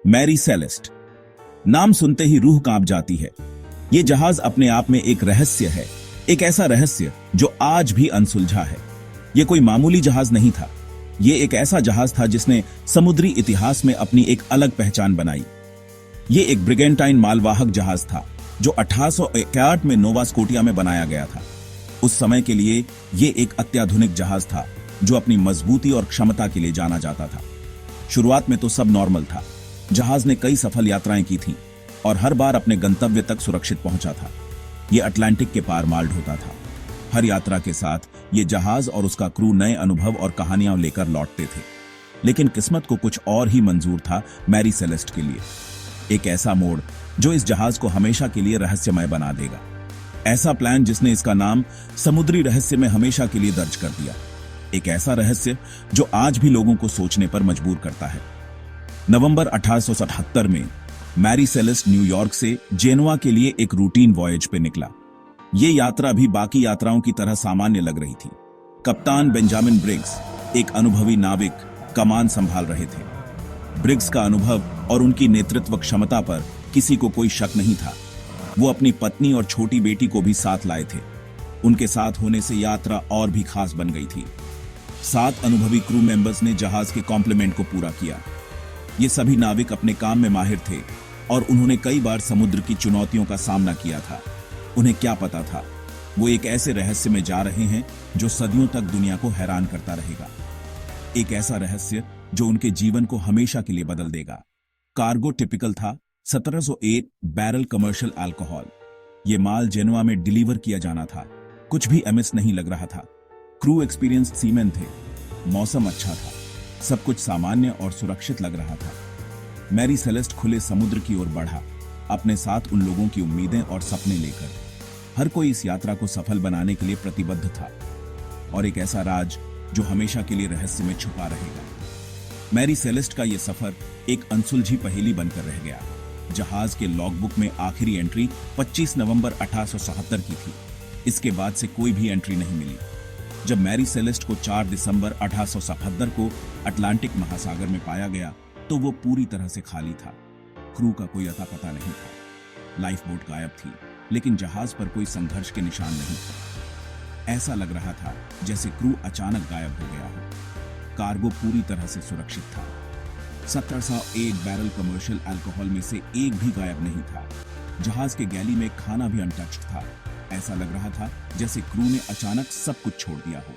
Mary Celeste. नाम सुनते ही रूह कांप जाती है। ये जहाज अपने आप में एक रहस्य है, एक ऐसा रहस्य जो आज भी अनसुलझा है। ये कोई मामूली जहाज नहीं था। ये एक ऐसा जहाज था जिसने समुद्री इतिहास में अपनी एक अलग पहचान बनाई। ये एक ब्रिगेंटाइन मालवाहक जहाज था जो 1861 में नोवा स्कोटिया में बनाया गया था। उस समय के लिए ये एक अत्याधुनिक जहाज था जो अपनी मजबूती और क्षमता के लिए जाना जाता था। शुरुआत में तो सब नॉर्मल था। जहाज ने कई सफल यात्राएं की थीं और हर बार अपने गंतव्य तक सुरक्षित पहुंचा था। ये अटलांटिक के पार माल ढोता था। हर यात्रा के साथ ये जहाज और उसका क्रू नए अनुभव और कहानियां लेकर लौटते थे। लेकिन किस्मत को कुछ और ही मंजूर था मैरी सेलेस्ट के लिए। एक ऐसा मोड़ जो इस जहाज को हमेशा के लिए रहस्यमय बना देगा। ऐसा प्लान जिसने इसका नाम समुद्री रहस्य में हमेशा के लिए दर्ज कर दिया। एक ऐसा रहस्य जो आज भी लोगों को सोचने पर मजबूर करता है। नवंबर 1877 में मैरी सेलेस्ट न्यूयॉर्क से जेनोआ के लिए एक रूटीन वॉयज पे निकला। ये यात्रा भी बाकी यात्राओं की तरह सामान्य लग रही थी। कप्तान बेंजामिन ब्रिग्स, एक अनुभवी नाविक, कमान संभाल रहे थे। ब्रिग्स का अनुभव और उनकी नेतृत्व क्षमता पर किसी को कोई शक नहीं था। वो अपनी पत्नी और छोटी बेटी को भी साथ लाए थे। उनके साथ होने से यात्रा और भी खास बन गई थी। 7 अनुभवी क्रू मेंबर्स ने जहाज के कॉम्प्लीमेंट को पूरा किया। ये सभी नाविक अपने काम में माहिर थे और उन्होंने कई बार समुद्र की चुनौतियों का सामना किया था। उन्हें क्या पता था, वो एक ऐसे रहस्य में जा रहे हैं जो सदियों तक दुनिया को हैरान करता रहेगा। एक ऐसा रहस्य जो उनके जीवन को हमेशा के लिए बदल देगा। कार्गो टिपिकल था 1708 बैरल कमर्शियल अल्कोहल। ये माल जेनोआ में डिलीवर किया जाना था। कुछ भी एमिस नहीं लग रहा था। क्रू एक्सपीरियंस्ड सीमैन थे। मौसम अच्छा था। सब कुछ सामान्य और सुरक्षित लग रहा था। मैरी सेलेस्ट खुले समुद्र की ओर बढ़ा, अपने साथ उन लोगों की उम्मीदें और सपने लेकर। हर कोई इस यात्रा को सफल बनाने के लिए प्रतिबद्ध था और एक ऐसा राज जो हमेशा के लिए रहस्य में छुपा रहेगा। मैरी सेलेस्ट का यह सफर एक अनसुलझी पहेली बनकर रह गया। जहाज के लॉगबुक में आखिरी एंट्री 25 नवंबर 1877 की थी। इसके बाद से कोई भी एंट्री नहीं मिली। जब मैरी सेलेस्ट को 4 दिसंबर 1877 को अटलांटिक महासागर में पाया गया तो वो पूरी तरह से खाली था। क्रू का कोई अता पता नहीं था। लाइफ बोट गायब थी, लेकिन जहाज पर कोई संघर्ष के निशान नहीं थे। ऐसा लग रहा था जैसे क्रू अचानक गायब हो गया हो। कार्गो पूरी तरह से सुरक्षित था। 1701 बैरल कमर्शियल अल्कोहल में से एक भी गायब नहीं था। जहाज के गैली में खाना भी अनटच्ड था। ऐसा लग रहा था जैसे क्रू ने अचानक सब कुछ छोड़ दिया हो।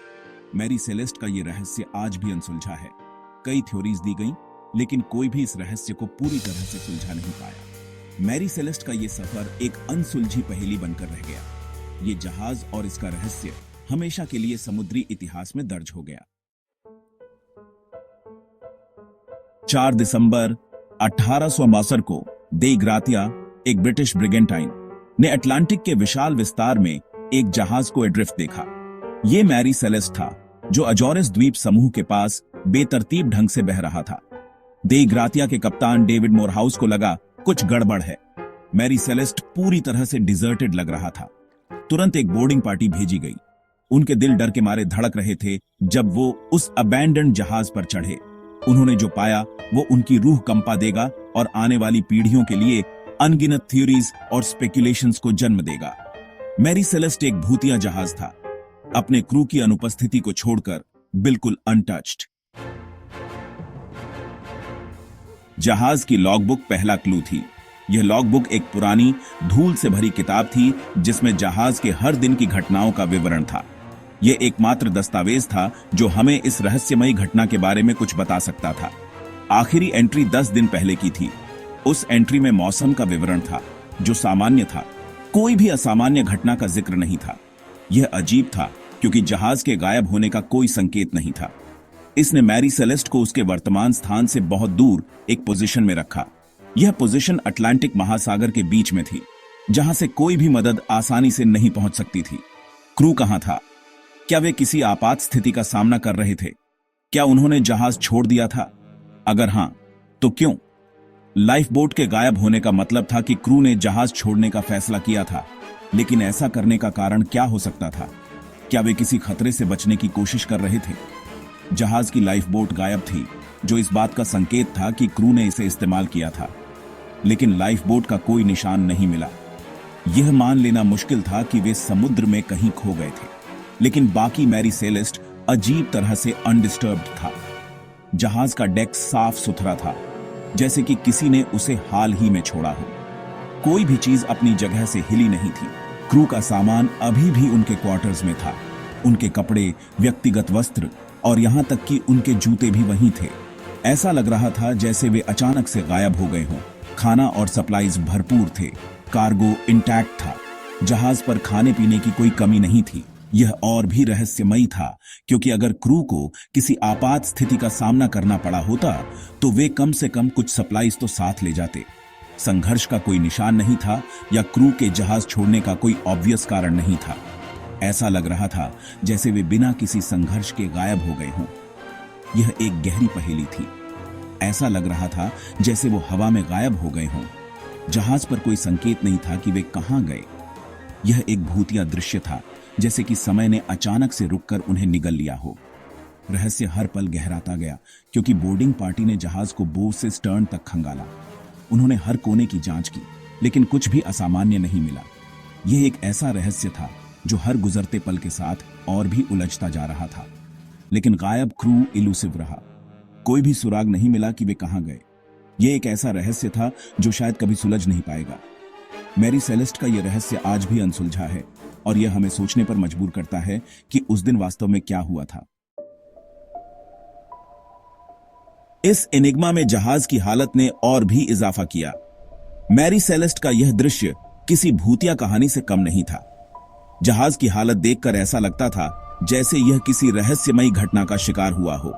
मैरी सेलेस्ट का यह रहस्य आज भी अनसुलझा है। कई थ्योरीज दी गई, लेकिन कोई भी इस रहस्य को पूरी तरह से सुलझा नहीं पाया। मैरी सेलेस्ट का यह सफर एक अनसुलझी पहेली बनकर रह गया। ये जहाज और इसका रहस्य हमेशा के लिए समुद्री इतिहास में दर्ज हो गया। 4 दिसंबर 1862 को दे ग्रातिया, एक ब्रिटिश ब्रिगेंटाइन, ने अटलांटिक के विशाल विस्तार में एक जहाज को एड्रिफ्ट देखा। यह मैरी सेलेस्ट था जो अजोरेस द्वीप समूह के पास बेतरतीब ढंग से बह रहा था। दे ग्रातिया के कप्तान डेविड मोरहाउस को लगा कुछ गड़बड़ है। मैरी सेलेस्ट पूरी तरह से डिजर्टेड लग रहा था। तुरंत एक बोर्डिंग पार्टी भेजी गई। उनके दिल डर के मारे धड़क रहे थे जब वो उस अबैंडन्ड जहाज पर चढ़े। उन्होंने जो पाया वो उनकी रूह कंपा देगा और आने वाली पीढ़ियों के लिए अनगिनत थ्योरीज और स्पेकुलेशंस को जन्म देगा। मैरी सेलेस्ट एक भूतिया जहाज था, अपने क्रू की अनुपस्थिति को छोड़कर बिल्कुल अनटच्ड। जहाज की लॉगबुक पहला क्लू थी। यह लॉगबुक एक पुरानी, धूल से भरी किताब थी जिसमें जहाज के हर दिन की घटनाओं का विवरण था। यह एकमात्र दस्तावेज था जो हमें इस रहस्यमयी घटना के बारे में कुछ बता सकता था। आखिरी एंट्री 10 दिन पहले की थी। उस एंट्री में मौसम का विवरण था जो सामान्य था। कोई भी असामान्य घटना का जिक्र नहीं था। यह अजीब था क्योंकि जहाज के गायब होने का कोई संकेत नहीं था। इसने मैरी सेलेस्ट को उसके वर्तमान स्थान से बहुत दूर एक पोजीशन में रखा। यह पोजीशन अटलांटिक महासागर के बीच में थी, जहां से कोई भी मदद आसानी से नहीं पहुंच सकती थी। क्रू कहां था? क्या वे किसी आपात स्थिति का सामना कर रहे थे? क्या उन्होंने जहाज छोड़ दिया था? अगर हां, तो क्यों? लाइफ बोट के गायब होने का मतलब था कि क्रू ने जहाज छोड़ने का फैसला किया था, लेकिन ऐसा करने का कारण क्या हो सकता था? क्या वे किसी खतरे से बचने की कोशिश कर रहे थे? जहाज की लाइफ बोट गायब थी, जो इस बात का संकेत था कि क्रू ने इसे इस्तेमाल किया था। लेकिन लाइफ बोट का कोई निशान नहीं मिला। यह मान लेना मुश्किल था कि वे समुद्र में कहीं खो गए थे। लेकिन बाकी मैरी सेलेस्ट अजीब तरह से अनडिस्टर्ब्ड था। जहाज का डेक साफ सुथरा था, जैसे कि किसी ने उसे हाल ही में छोड़ा हो। कोई भी चीज अपनी जगह से हिली नहीं थी। क्रू का सामान अभी भी उनके क्वार्टर्स में था। उनके कपड़े, व्यक्तिगत वस्त्र और यहां तक कि उनके जूते भी वहीं थे। ऐसा लग रहा था जैसे वे अचानक से गायब हो गए हों। खाना और सप्लाईज भरपूर थे। कार्गो इंटैक्ट था। जहाज पर खाने पीने की कोई कमी नहीं थी। यह और भी रहस्यमयी था, क्योंकि अगर क्रू को किसी आपात स्थिति का सामना करना पड़ा होता तो वे कम से कम कुछ सप्लाईज तो साथ ले जाते। संघर्ष का कोई निशान नहीं था या क्रू के जहाज छोड़ने का कोई ऑब्वियस कारण नहीं था। ऐसा लग रहा था जैसे वे बिना किसी संघर्ष के गायब हो गए हों। यह एक गहरी पहेली थी। ऐसा लग रहा था जैसे वो हवा में गायब हो गए हों। जहाज पर कोई संकेत नहीं था कि वे कहां गए। यह एक भूतिया दृश्य था, जैसे कि समय ने अचानक से रुककर उन्हें निगल लिया हो। रहस्य हर पल गहराता गया, क्योंकि बोर्डिंग पार्टी ने जहाज को बोव से स्टर्न तक खंगाला। उन्होंने हर कोने की जांच की, लेकिन कुछ भी असामान्य नहीं मिला। यह एक ऐसा रहस्य था जो हर गुजरते पल के साथ और भी उलझता जा रहा था। लेकिन गायब क्रू इलूसिव रहा। कोई भी सुराग नहीं मिला कि वे कहां गए। यह एक ऐसा रहस्य था जो शायद कभी सुलझ नहीं पाएगा। मैरी सेलेस्ट का यह रहस्य आज भी अनसुलझा है, और यह हमें सोचने पर मजबूर करता है कि उस दिन वास्तव में क्या हुआ था। इस एनिग्मा में जहाज की हालत ने और भी इजाफा किया। मैरी सेलेस्ट का यह दृश्य किसी भूतिया कहानी से कम नहीं था। जहाज की हालत देखकर ऐसा लगता था जैसे यह किसी रहस्यमयी घटना का शिकार हुआ हो।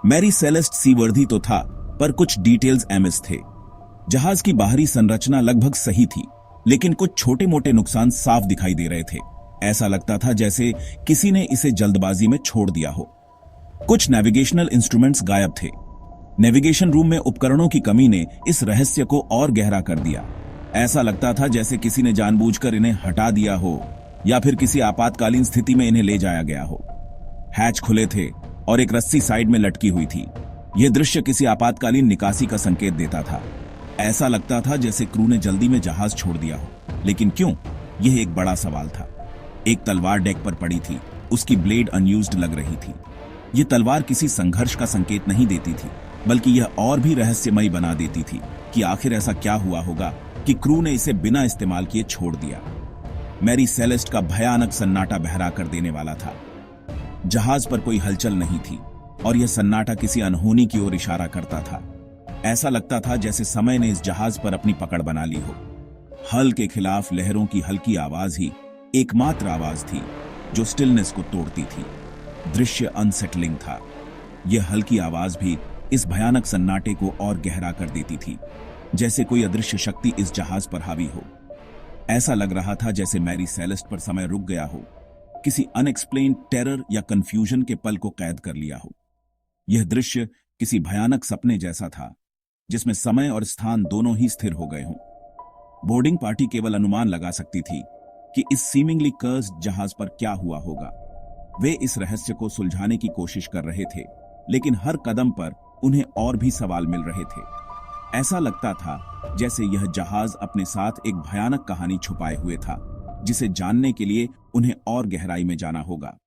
मैरी सेलेस्ट सीवर्दी तो था, पर कुछ डिटेल्स एमिस थे। जहाज की बाहरी संरचना लगभग सही थी, लेकिन कुछ छोटे मोटे नुकसान साफ दिखाई दे रहे थे। ऐसा लगता था जैसे किसी ने इसे जल्दबाजी में छोड़ दिया हो। कुछ नेविगेशनल इंस्ट्रूमेंट्स गायब थे। नेविगेशन रूम में उपकरणों की कमी ने इस रहस्य को और गहरा कर दिया। ऐसा लगता था जैसे किसी ने जानबूझकर इन्हें हटा दिया हो, या फिर किसी आपातकालीन स्थिति में इन्हें ले जाया गया हो। हैच खुले थे और एक रस्सी साइड में लटकी हुई थी। यह दृश्य किसी आपातकालीन निकासी का संकेत देता था। ऐसा लगता था जैसे क्रू ने जल्दी में जहाज छोड़ दिया हो। लेकिन क्यों? यह एक बड़ा सवाल था। एक तलवार डेक पर पड़ी थी। उसकी ब्लेड अनयूज्ड लग रही थी। यह तलवार किसी संघर्ष का संकेत नहीं देती थी, बल्कि यह और भी रहस्यमयी बना देती थी कि आखिर ऐसा क्या हुआ होगा कि क्रू ने इसे बिना इस्तेमाल किए छोड़ दिया। मैरी सेलेस्ट का भयानक सन्नाटा बहरा कर देने वाला था। जहाज पर कोई हलचल नहीं थी, और यह सन्नाटा किसी अनहोनी की ओर इशारा करता था। ऐसा लगता था जैसे समय ने इस जहाज पर अपनी पकड़ बना ली हो। हल के खिलाफ लहरों की हल्की आवाज ही एकमात्र आवाज थी जो स्टिलनेस को तोड़ती थी। दृश्य अनसेटलिंग था। यह हल्की आवाज भी इस भयानक सन्नाटे को और गहरा कर देती थी, जैसे कोई अदृश्य शक्ति इस जहाज पर हावी हो। ऐसा लग रहा था जैसे मैरी सेलेस्ट पर समय रुक गया हो, किसी अनएक्सप्लेन्ड टेरर या कंफ्यूजन के पल को कैद कर लिया हो। यह दृश्य किसी भयानक सपने जैसा था, जिसमें समय और स्थान दोनों ही स्थिर हो गए हों। बोर्डिंग पार्टी केवल अनुमान लगा सकती थी कि इस सीमिंगली कर्स्ड जहाज पर क्या हुआ होगा। वे इस रहस्य को सुलझाने की कोशिश कर रहे थे, लेकिन हर कदम पर उन्हें और भी सवाल मिल रहे थे। ऐसा लगता था जैसे यह जहाज अपने साथ एक भयानक कहानी छुपाए हुए था, जिसे जानने के लिए उन्हें और गहराई में जाना होगा।